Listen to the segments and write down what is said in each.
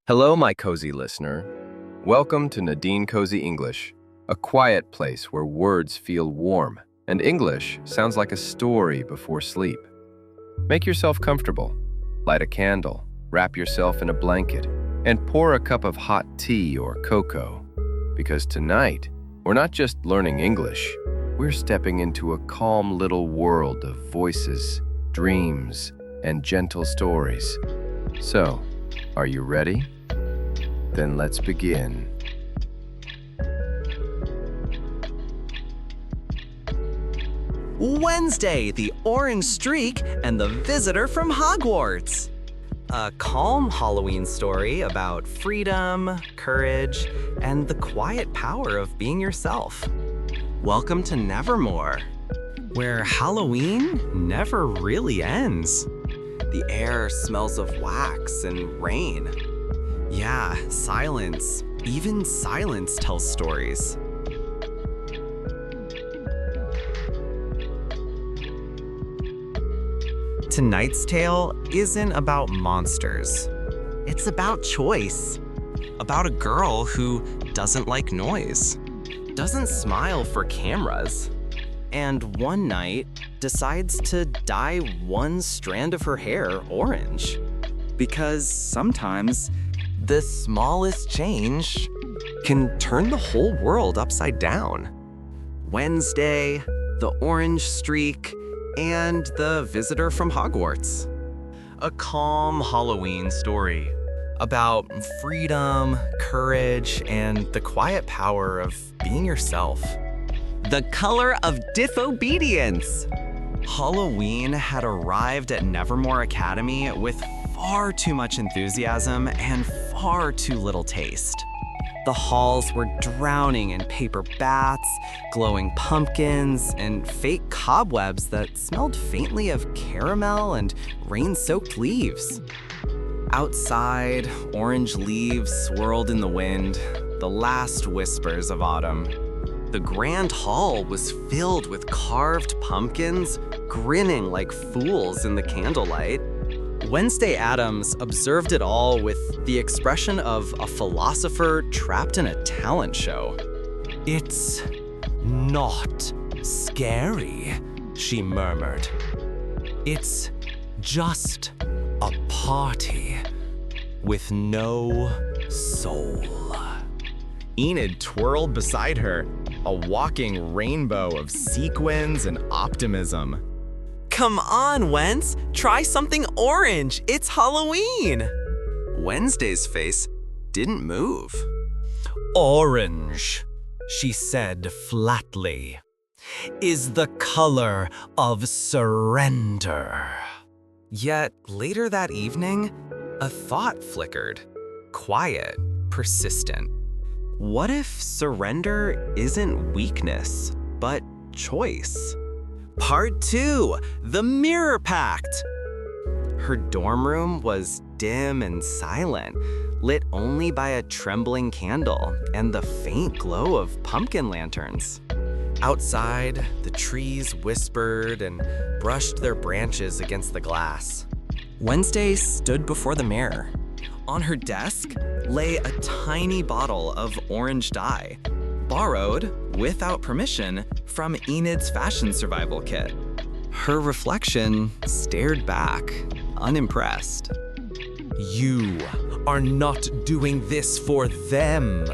Hello, my cozy listener. Welcome to NadinCozyEnglish, a quiet place where words feel warm and English sounds like a story before sleep. Make yourself comfortable, light a candle, wrap yourself in a blanket, and pour a cup of hot tea or cocoa. Because tonight, we're not just learning English, we're stepping into a calm little world of voices, dreams, and gentle stories. So, are you ready? Then let's begin. Wednesday, the orange streak, and the visitor from Hogwarts. A calm Halloween story about freedom, courage, and the quiet power of being yourself. Welcome to Nevermore, where Halloween never really ends. The air smells of wax and rain. Yeah, silence. Even silence tells stories. Tonight's tale isn't about monsters. It's about choice. About a girl who doesn't like noise, doesn't smile for cameras, and one night decides to dye one strand of her hair orange. Because sometimes the smallest change can turn the whole world upside down. Wednesday, the orange streak, and the visitor from Hogwarts. A calm Halloween story about freedom, courage, and the quiet power of being yourself. The color of disobedience. Halloween had arrived at Nevermore Academy with far too much enthusiasm and far too little taste. The halls were drowning in paper bats, glowing pumpkins, and fake cobwebs that smelled faintly of caramel and rain-soaked leaves. Outside, orange leaves swirled in the wind, the last whispers of autumn. The grand hall was filled with carved pumpkins, grinning like fools in the candlelight. Wednesday Addams observed it all with the expression of a philosopher trapped in a talent show. "It's not scary," she murmured. "It's just a party with no soul." Enid twirled beside her, a walking rainbow of sequins and optimism. "Come on, Wens, try something orange. It's Halloween." Wednesday's face didn't move. "Orange," she said flatly, "is the color of surrender." Yet later that evening, a thought flickered, quiet, persistent. What if surrender isn't weakness, but choice? Part 2, the Mirror Pact. Her dorm room was dim and silent, lit only by a trembling candle and the faint glow of pumpkin lanterns. Outside, the trees whispered and brushed their branches against the glass. Wednesday stood before the mirror. On her desk lay a tiny bottle of orange dye, borrowed, without permission, from Enid's fashion survival kit. Her reflection stared back, unimpressed. "You are not doing this for them,"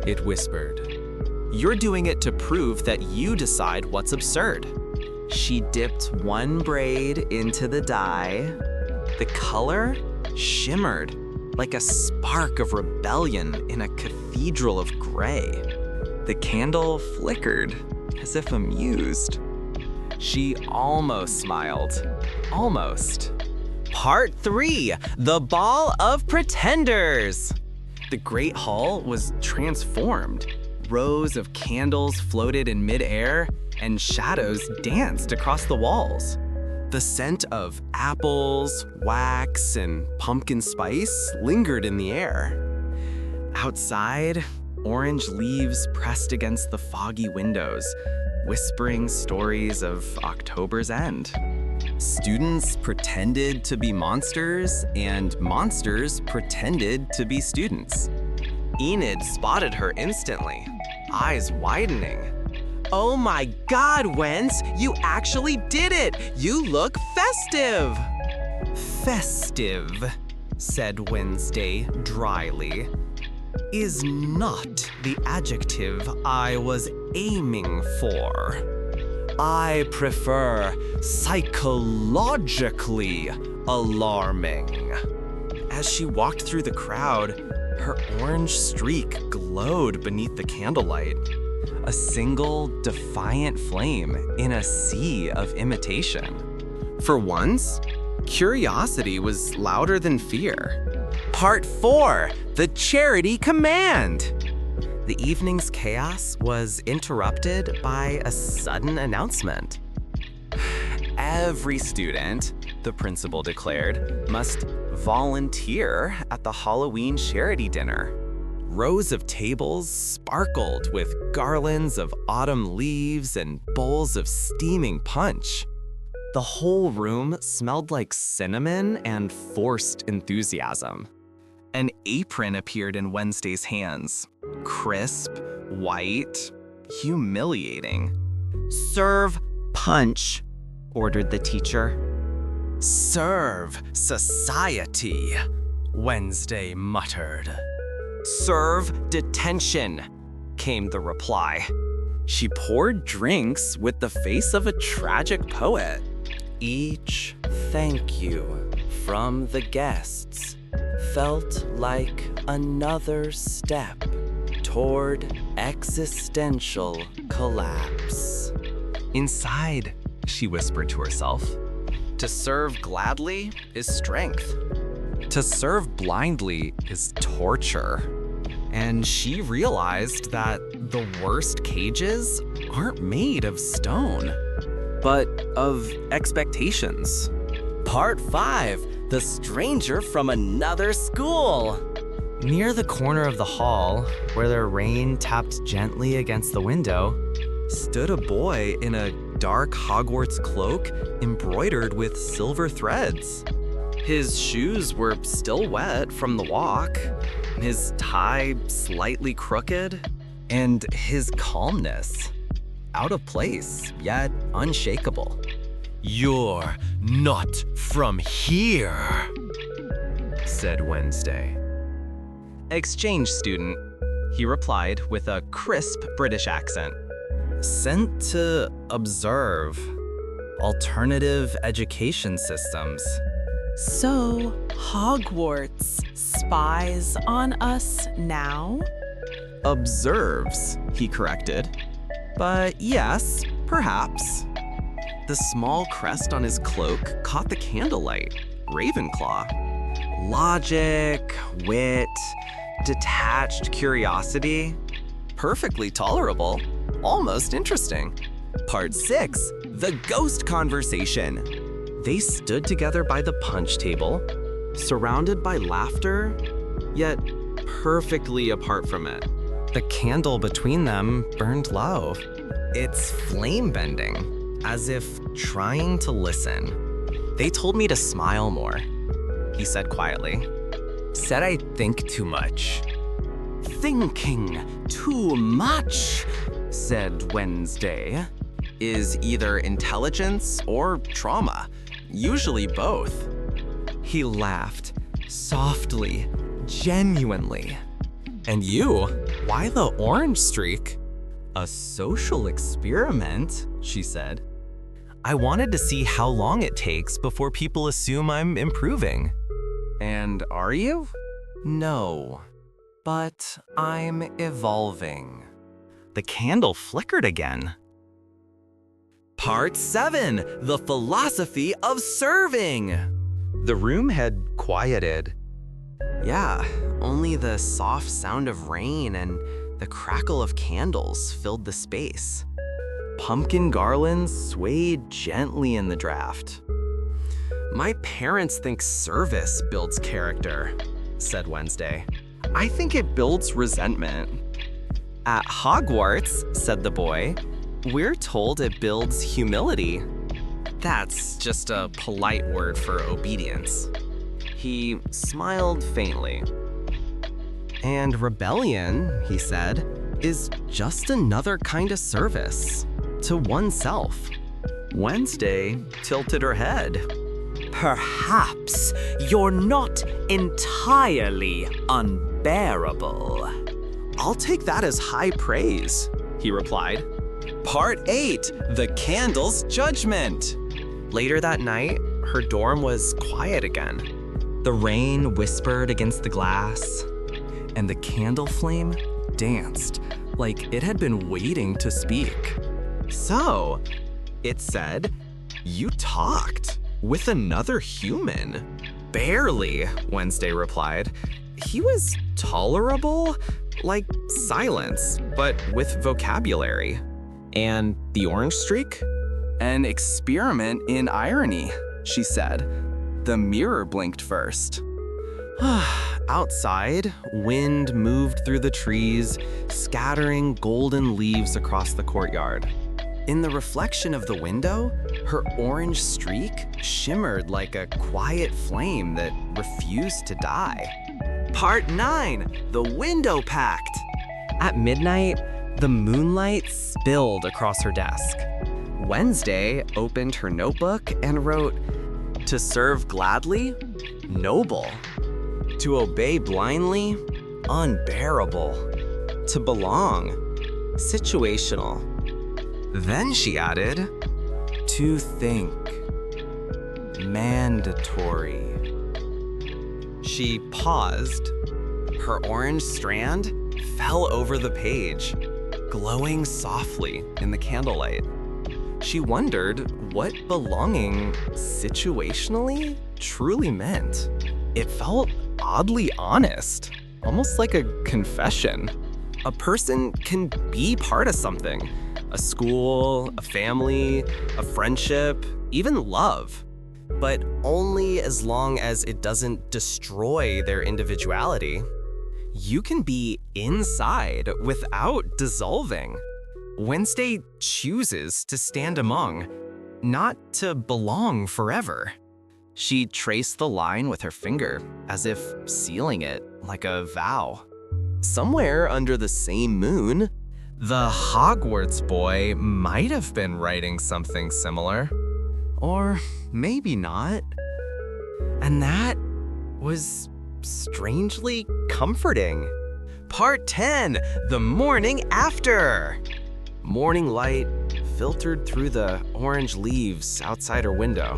it whispered. "You're doing it to prove that you decide what's absurd." She dipped one braid into the dye. The color shimmered like a spark of rebellion in a cathedral of gray. The candle flickered, as if amused. She almost smiled. Almost. Part 3, the Ball of Pretenders. The Great Hall was transformed. Rows of candles floated in midair, and shadows danced across the walls. The scent of apples, wax, and pumpkin spice lingered in the air. Outside, orange leaves pressed against the foggy windows, whispering stories of October's end. Students pretended to be monsters, and monsters pretended to be students. Enid spotted her instantly, eyes widening. "Oh my God, Wens, you actually did it! You look festive!" "Festive," said Wednesday dryly, "is not the adjective I was aiming for. I prefer psychologically alarming." As she walked through the crowd, her orange streak glowed beneath the candlelight, a single defiant flame in a sea of imitation. For once, curiosity was louder than fear. Part 4, the charity command. The evening's chaos was interrupted by a sudden announcement. Every student, the principal declared, must volunteer at the Halloween charity dinner. Rows of tables sparkled with garlands of autumn leaves and bowls of steaming punch. The whole room smelled like cinnamon and forced enthusiasm. An apron appeared in Wednesday's hands, crisp, white, humiliating. "Serve punch," ordered the teacher. "Serve society," Wednesday muttered. "Serve detention," came the reply. She poured drinks with the face of a tragic poet. Each thank you from the guests felt like another step toward existential collapse. "Inside," she whispered to herself, "to serve gladly is strength. To serve blindly is torture." And she realized that the worst cages aren't made of stone, but of expectations. Part 5, the stranger from another school. Near the corner of the hall, where the rain tapped gently against the window, stood a boy in a dark Hogwarts cloak embroidered with silver threads. His shoes were still wet from the walk, his tie slightly crooked, and his calmness out of place, yet unshakable. "You're not from here," said Wednesday. "Exchange student," he replied with a crisp British accent. "Sent to observe alternative education systems." "So, Hogwarts spies on us now?" "Observes," he corrected. "But yes, perhaps." The small crest on his cloak caught the candlelight, Ravenclaw. Logic, wit, detached curiosity. Perfectly tolerable, almost interesting. Part 6, the ghost conversation. They stood together by the punch table, surrounded by laughter, yet perfectly apart from it. The candle between them burned low, its flame bending, as if trying to listen. "They told me to smile more," he said quietly. "Said I think too much." "Thinking too much," said Wednesday, "is either intelligence or trauma, usually both." He laughed, softly, genuinely. "And you? Why the orange streak?" "A social experiment," she said. "I wanted to see how long it takes before people assume I'm improving." "And are you?" "No, but I'm evolving." The candle flickered again. Part 7, the philosophy of serving. The room had quieted. Yeah, only the soft sound of rain and the crackle of candles filled the space. Pumpkin garlands swayed gently in the draft. "My parents think service builds character," said Wednesday. "I think it builds resentment." "At Hogwarts," said the boy, "we're told it builds humility." That's just a polite word for obedience. He smiled faintly. And rebellion, he said, is just another kind of service to oneself. Wednesday tilted her head. Perhaps you're not entirely unbearable. I'll take that as high praise, he replied. Part 8, The Candle's Judgment. Later that night, her dorm was quiet again. The rain whispered against the glass, and the candle flame danced like it had been waiting to speak. So, it said, you talked with another human. Barely, Wednesday replied. He was tolerable, like silence, but with vocabulary. And the orange streak? An experiment in irony, she said. The mirror blinked first. Outside, wind moved through the trees, scattering golden leaves across the courtyard. In the reflection of the window, her orange streak shimmered like a quiet flame that refused to die. Part 9, The Window Pact. At midnight, the moonlight spilled across her desk. Wednesday opened her notebook and wrote, to serve gladly, noble. To obey blindly, unbearable. To belong, situational. Then she added, to think, mandatory. She paused. Her orange strand fell over the page, glowing softly in the candlelight. She wondered what belonging situationally truly meant. It felt oddly honest, almost like a confession. A person can be part of something, a school, a family, a friendship, even love, but only as long as it doesn't destroy their individuality. You can be inside without dissolving. Wednesday chooses to stand among, not to belong forever. She traced the line with her finger, as if sealing it like a vow. Somewhere under the same moon, the Hogwarts boy might have been writing something similar. Or maybe not. And that was strangely comforting. Part 10, The Morning After. Morning light filtered through the orange leaves outside her window.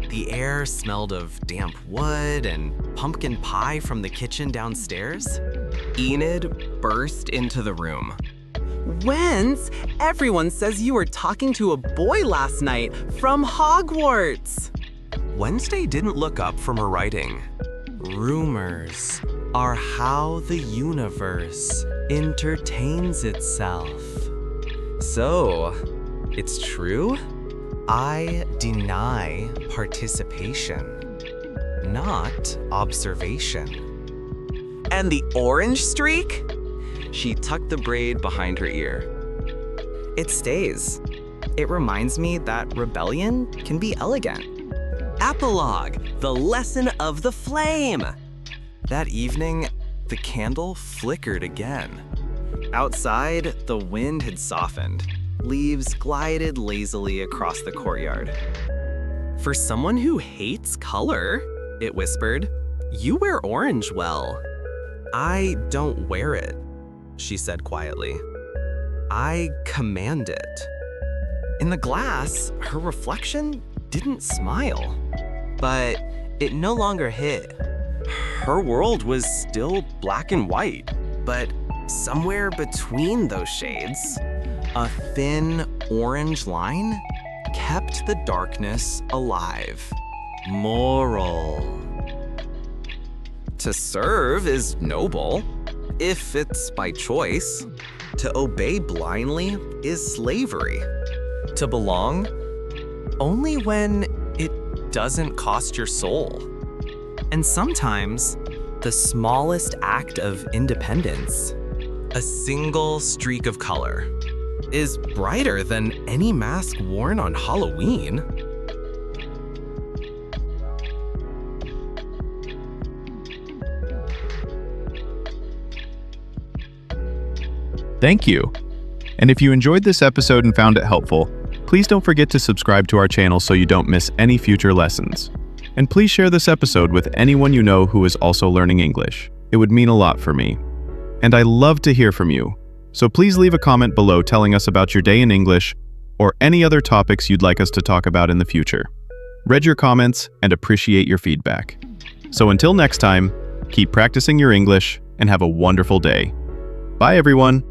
The air smelled of damp wood and pumpkin pie from the kitchen downstairs. Enid burst into the room. Wens, everyone says you were talking to a boy last night from Hogwarts. Wednesday didn't look up from her writing. Rumors are how the universe entertains itself. So, it's true? I deny participation, not observation. And the orange streak? She tucked the braid behind her ear. It stays. It reminds me that rebellion can be elegant. Epilogue, the lesson of the flame. That evening, the candle flickered again. Outside, the wind had softened. Leaves glided lazily across the courtyard. For someone who hates color, it whispered, you wear orange well. I don't wear it, she said quietly. I command it. In the glass, her reflection didn't smile, but it no longer hit. Her world was still black and white, but somewhere between those shades, a thin orange line kept the darkness alive. Moral. To serve is noble, if it's by choice. To obey blindly is slavery. To belong, only when it doesn't cost your soul. And sometimes, the smallest act of independence, a single streak of color, is brighter than any mask worn on Halloween. Thank you. And if you enjoyed this episode and found it helpful, please don't forget to subscribe to our channel so you don't miss any future lessons. And please share this episode with anyone you know who is also learning English. It would mean a lot for me. And I love to hear from you. So please leave a comment below telling us about your day in English or any other topics you'd like us to talk about in the future. Read your comments and appreciate your feedback. So until next time, keep practicing your English and have a wonderful day. Bye everyone!